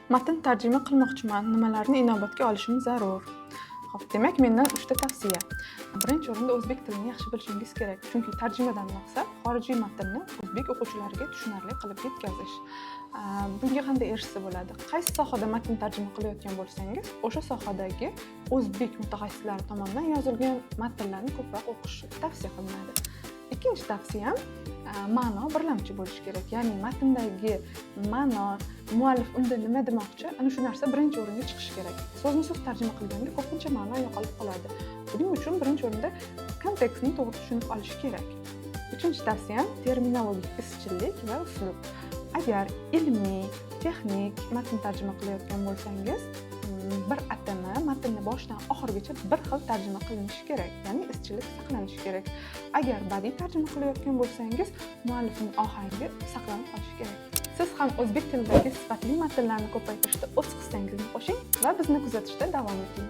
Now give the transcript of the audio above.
Matn tarjima qilmoqchiman. Nimalarni inobatga olishim zarur? Xo'p, demak mendan 3 ta tavsiya. Birinchi o'rinda o'zbek tilini yaxshi bilishingiz kerak. Chunki tarjimadan maqsad xorijiy matnni o'zbek o'quvchilariga tushunarli qilib yetkazish. Bunga qanday erishsa bo'ladi? Qaysi sohada matn tarjima qilayotgan bo'lsangiz, o'sha sohadagi o'zbek mutaxassislari tomonidan yozilgan matnlarni ko'proq o'qish tavsiya qilinadi. Ikkinchi tavsiyam ma'no birlamchi bo'lishi kerak. Ya'ni matndagi ma'no, muallif unda nima demoqchi, ana shu narsa birinchi o'ringa chiqishi kerak. So'zma-so'z tarjima qilganda ko'pincha ma'no yo'qolib qoladi. Buning uchun birinchi o'rinda kontekstni to'g'ri tushunib olish kerak. Uchinchi tavsiyam terminologik izchillik va uslub. Agar ilmiy, texnik matn tarjima qilayotgan bo'lsangiz, bir atama matnni boshidan oxirigacha bir xil tarjima qilinishi kerak, ya'ni izchillik saqlanishi kerak. Agar badiiy tarjima qilayotgan bo'lsangiz, muallifning ohangi saqlanib qolishi kerak. Siz ham o'zbek tilidagi sifatli matnlarni ko'paytirishda o'z hissangizni qo'shing va bizni kuzatishda davom eting.